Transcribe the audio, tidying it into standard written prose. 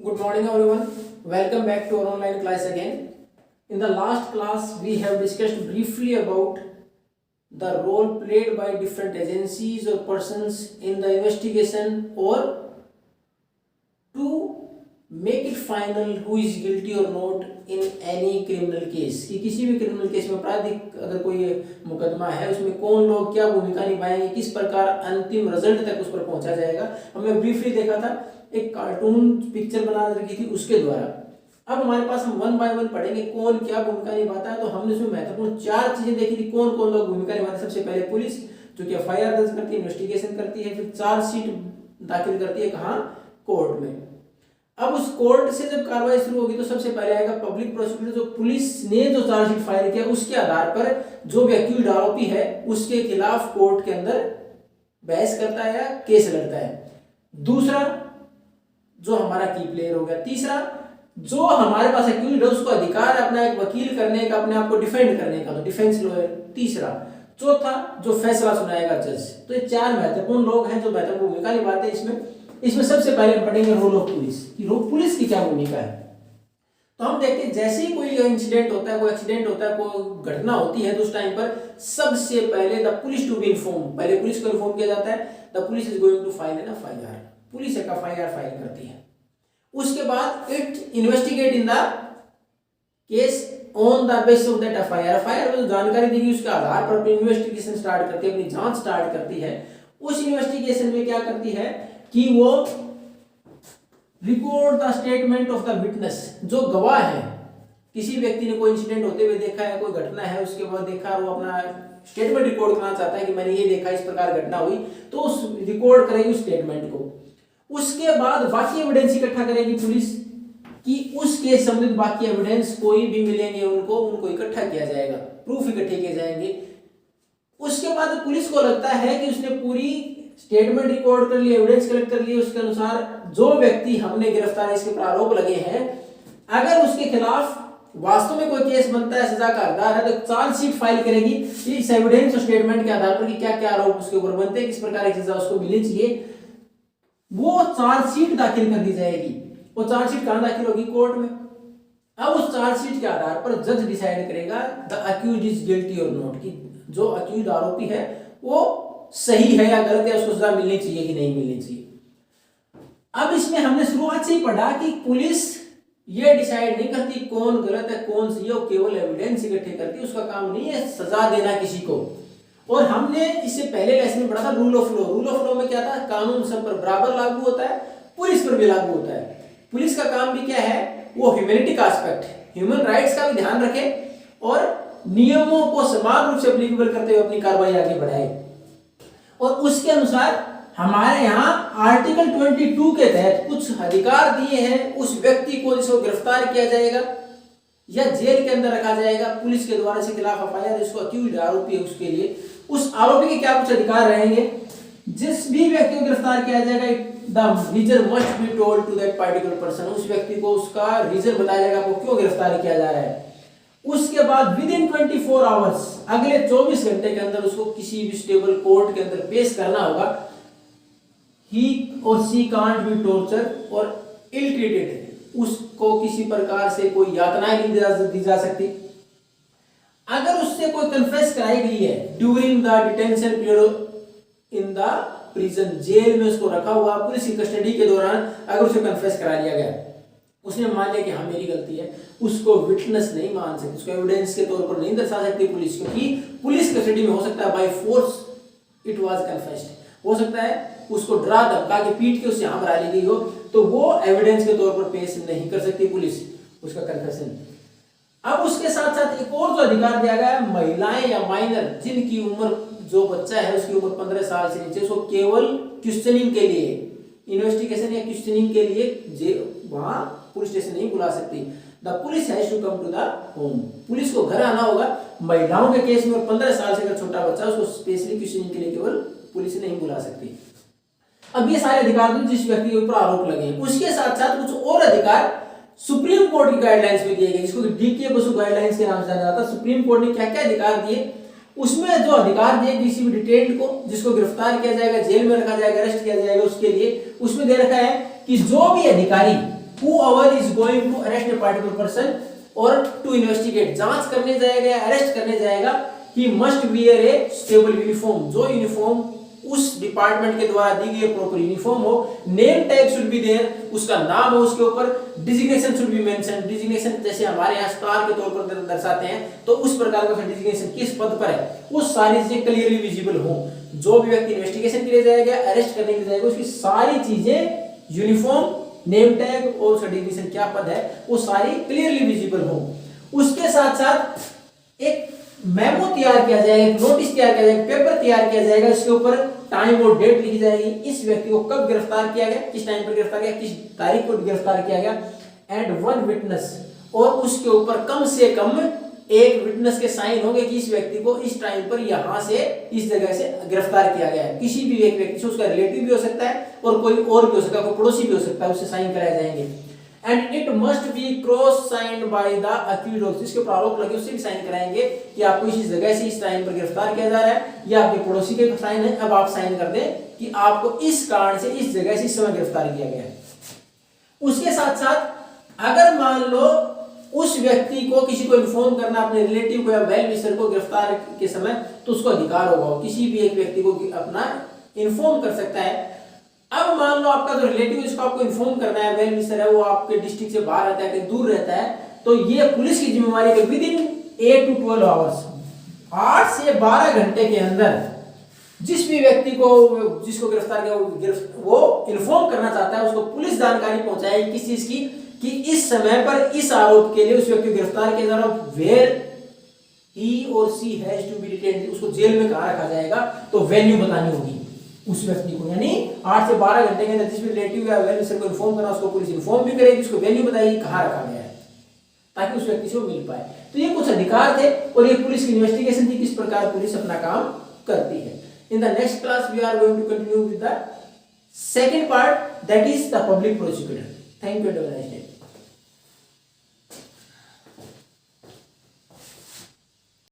Good morning everyone. Welcome back to our online class again. In the last class we have discussed briefly about the role played by different agencies or persons in the investigation or to make it final who is guilty or not in any criminal case कि किसी भी criminal case में आपराधिक अगर कोई मुकदमा है उसमें कौन लोग क्या भूमिका निभाएंगे, किस प्रकार अंतिम रिजल्ट तक उस पर पहुंचा जाएगा। हमने ब्रीफली देखा था, एक कार्टून पिक्चर बना रखी थी उसके द्वारा। अब हमारे पास हम वन बाय वन पढ़ेंगे कौन क्या भूमिका निभाता है। तो हमने इसमें महत्वपूर्ण 4 चीजें देखी थी, कौन कौन लोग भूमिका निभाते हैं। सबसे पहले पुलिस जो कि एफआईआर दर्ज करती है, इन्वेस्टिगेशन करती है, फिर चार्जशीट दाखिल करती है कहाँ, कोर्ट में। अब उस कोर्ट से जब कार्रवाई शुरू होगी तो सबसे पहले आएगा पब्लिक प्रोसिक्यूटर। जो पुलिस ने जो चार्जशीट फाइल किया उसके आधार पर जो भी अक्यूज्ड आरोपी है उसके खिलाफ कोर्ट के अंदर बहस करता है या केस लड़ता है। दूसरा जो हमारा की प्लेयर हो गया। तीसरा जो हमारे पास अक्यूज्ड है उसको अधिकार है अपना एक वकील करने का, अपने आप को डिफेंड करने का, तो डिफेंस लॉयर। तीसरा चौथा जो फैसला सुनाएगा जज। तो ये 4 महत्वपूर्ण लोग हैं जो महत्वपूर्ण भूमिका निभाते हैं इसमें सबसे पहले हम पढ़ेंगे रोल ऑफ पुलिस कि पुलिस की क्या भूमिका है। तो हम देखते हैं जैसे ही कोई इंसिडेंट होता है, कोई एक्सीडेंट होता है, कोई घटना होती है तो उस टाइम पर सबसे पहले the police to be inform, पहले पुलिस को इन्फॉर्म किया जाता है। The police is going to file an FIR, police एक एफआईआर फाइल करती है। उसके बाद it investigate in the case on the basis of that FIR. FIR में जो जानकारी दी गई उसके आधार पर अपनी इन्वेस्टिगेशन स्टार्ट करती है, अपनी जांच स्टार्ट करती है। उस इन्वेस्टिगेशन में क्या करती है कि वो record the statement of the witness. जो गवाह है, किसी व्यक्ति ने कोई इंसिडेंट होते हुए देखा है, कोई घटना है, उसके बाद देखा वो अपना स्टेटमेंट रिकॉर्ड करना चाहता है कि मैंने ये देखा, इस प्रकार घटना हुई, तो उस रिकॉर्ड करेगी उस स्टेटमेंट को। उसके बाद बाकी एविडेंस इकट्ठा करेगी पुलिस कि उसके संबंधित बाकी एविडेंस कोई भी मिलेंगे उनको इकट्ठा किया जाएगा, प्रूफ इकट्ठे किए जाएंगे। उसके बाद पुलिस को लगता है कि उसने पूरी स्टेटमेंट रिकॉर्ड कर लिया, एविडेंस कलेक्ट कर लिए, उसके अनुसार जो व्यक्ति हमने गिरफ्तार इसके पर आरोप लगे हैं, अगर उसके खिलाफ वास्तव में कोई केस बनता है, सजा का हकदार है, तो चार्जशीट फाइल करेगी इस एविडेंस और स्टेटमेंट के आधार पर कि क्या क्या आरोप उसके ऊपर बनते हैं, किस प्रकार की सजा उसको मिलनी चाहिए। वो चार्जशीट दाखिल कर दी जाएगी। वो चार्जशीट कहां दाखिल होगी, कोर्ट में। अब उस चार्जशीट के आधार पर जज डिसाइड करेगा द अक्यूज्ड इज गिल्टी और नॉट, कि जो अक्यूज्ड आरोपी है वो सही है या गलत है, उसको सजा मिलनी चाहिए कि नहीं मिलनी चाहिए। अब इसमें हमने शुरुआत से ही पढ़ा कि पुलिस ये डिसाइड नहीं करती कौन गलत है कौन सही है, वो केवल एविडेंस इकट्ठे करती है। उसका काम नहीं है सजा देना किसी को। और हमने इससे पहले लेसन में पढ़ा था rule of law. Rule of law में क्या था, कानून सब पर बराबर लागू होता है, पुलिस पर भी लागू होता है। पुलिस का काम भी क्या है, वो ह्यूमैनिटी का एस्पेक्ट, ह्यूमन राइट्स का भी ध्यान रखे और नियमों को समान रूप से एप्लीकेबल करते हुए अपनी कार्रवाई आगे बढ़ाए। और उसके अनुसार हमारे यहाँ आर्टिकल 22 के तहत कुछ अधिकार दिए हैं उस व्यक्ति को जिसको गिरफ्तार किया जाएगा या जेल के अंदर रखा जाएगा पुलिस के द्वारा इसके खिलाफ एफआईआर, जिसको अक्यूज्ड आरोपी है उसके लिए उस आरोपी के क्या कुछ अधिकार रहेंगे। जिस भी व्यक्ति को गिरफ्तार किया जाएगा the reason must be told to that particular person, उस व्यक्ति को उसका रीजन बताया जाएगा वो क्यों गिरफ्तार किया जा रहा है। उसके बाद विद इन 24 आवर्स, अगले 24 घंटे के अंदर उसको किसी भी स्टेबल कोर्ट के अंदर पेश करना होगा। ही और सी कांट बी टॉर्चर और इल ट्रीटेड, उसको किसी प्रकार से कोई यातनाएं नहीं दी जा सकती। अगर उससे कोई कन्फेस कराई गई है during the detention period in the prison, जेल में उसको रखा हुआ पुलिस की कस्टडी के दौरान अगर उसे कन्फेस करा लिया गया, उसने मान लिया कि हाँ मेरी गलती है, उसको विटनेस नहीं मान सकती, उसको एविडेंस के तौर पर नहीं दर्शा सकती पुलिस, क्योंकि पुलिस कस्टडी में हो सकता है by force it was confessed, हो सकता है उसको डरा धमका के पीट के उससे यहाँ भरा ली गई हो, तो वो एविडेंस के तौर पर पेश नहीं कर सकती पुलिस उसका कन्फेशन। अब उसके साथ साथ एक और जो अधिकार दिया गया है, महिलाएं या माइनर जिनकी उम्र, जो बच्चा है उसकी उम्र 15 साल से नीचे, उसको केवल क्वेश्चनिंग के लिए, इन्वेस्टिगेशन या क्वेश्चनिंग के लिए वहां पुलिस स्टेशन नहीं बुला सकती। The police has to come to the home, police को घर आना होगा। महिलाओं के केस में 15 साल से अगर छोटा बच्चा उसको स्पेशली क्वेश्चनिंग के लिए केवल पुलिस नहीं बुला सकती। अब ये सारे अधिकार जिस व्यक्ति के ऊपर आरोप लगे हैं, उसके साथ साथ कुछ और अधिकार सुप्रीम कोर्ट की गाइडलाइंस में दिए गए, जिसको डीके बसु गाइडलाइंस के नाम से जाना जाता है। सुप्रीम कोर्ट ने क्या क्या अधिकार दिए, उसमें जो अधिकार दिए किसी भी डिटेन्ड को जिसको गिरफ्तार किया जाएगा, जेल में रखा जाएगा, अरेस्ट किया जाएगा, उसके लिए उसमें दे रखा है कि जो भी अधिकारी whoever is going to arrest a particular person or to investigate, जांच करने जाएगा, अरेस्ट करने जाएगा, he must wear a stable uniform, जो यूनिफॉर्म उस डिपार्टमेंट के द्वारा दी गई प्रॉपर यूनिफॉर्म हो, name tag should be there, उसका नाम हो उसके ऊपर, designation should be mention, designation जैसे हमारे यहाँ स्टार के तौर पर दर्शाते हैं, तो उस प्रकार का डिजिग्नेशन किस पद पर है, वो सारी चीजें क्लियरली विजिबल हो। जो भी व्यक्ति इन्वेस्टिगेशन के लिए जाएगा, अरेस्ट करने के लिए जाएगा, उसकी सारी चीजें यूनिफॉर्म, नेम टैग और उसका डिजिग्नेशन क्या पद है, वो सारी क्लियरली विजिबल हो। उसके साथ साथ एक मेमो तैयार किया जाएगा, एक नोटिस तैयार किया जाएगा, पेपर तैयार किया जाएगा, इसके ऊपर टाइम और डेट लिखी जाएगी, इस व्यक्ति को कब गिरफ्तार किया गया, किस टाइम पर गिरफ्तार किया, किस तारीख को गिरफ्तार किया गया, एंड वन विटनेस, और उसके ऊपर कम से कम एक विटनेस के साइन होंगे कि इस व्यक्ति को इस टाइम पर यहां से इस जगह से गिरफ्तार किया गया है। किसी भी एक व्यक्ति से, उसका रिलेटिव भी हो सकता है और कोई और भी हो सकता है, कोई पड़ोसी भी हो सकता है, उससे साइन कराए जाएंगे। And it must be cross signed by the accused, जिसके ऊपर आरोप लगे उससे भी साइन कराएंगे कि आपको इस जगह से इस टाइम पर गिरफ्तार किया जा रहा है, या आपके पड़ोसी के साइन है, अब आप साइन कर दें कि आपको इस कारण से इस जगह से इस समय गिरफ्तार किया गया है। उसके साथ साथ अगर मान लो उस व्यक्ति को किसी को इन्फॉर्म करना, अपने रिलेटिव को या वेल विशर को गिरफ्तार के समय, तो उसको अधिकार होगा, किसी भी एक व्यक्ति को अपना इन्फॉर्म कर सकता है। अब मान लो आपका जो रिलेटिव है जिसको आपको इन्फॉर्म करना है, वेल विशर है, वो आपके डिस्ट्रिक्ट से बाहर रहता है, कहीं दूर रहता है, तो ये पुलिस की जिम्मेवारी है विद इन 8 to 12 आवर्स, 8 से 12 घंटे के अंदर जिस भी व्यक्ति को जिसको गिरफ्तार किया वो इन्फॉर्म करना चाहता है, उसको पुलिस जानकारी पहुंचाएगी किस चीज की, कि इस समय पर इस आरोप के लिए उस व्यक्ति को गिरफ्तार किया जा रहा है, वेयर ही और सी हैज टू बी डिटेन्ड, उसको जेल में कहां रखा जाएगा, तो वेन्यू बतानी होगी उस व्यक्ति को, यानी 8 से 12 घंटे के अंदर जिस भी रिलेटिव या वेल विशर को इन्फॉर्म करना, उसको पुलिस इन्फॉर्म भी करेगी, उसको वेन्यू बताएगी कहां रखा गया है, ताकि उस व्यक्ति से वो मिल पाए। तो ये कुछ अधिकार थे और ये पुलिस की इन्वेस्टिगेशन थी, किस प्रकार पुलिस अपना काम करती है। In the next class we are going to continue with the second part, that is the public prosecutor. Thank you and have a nice day.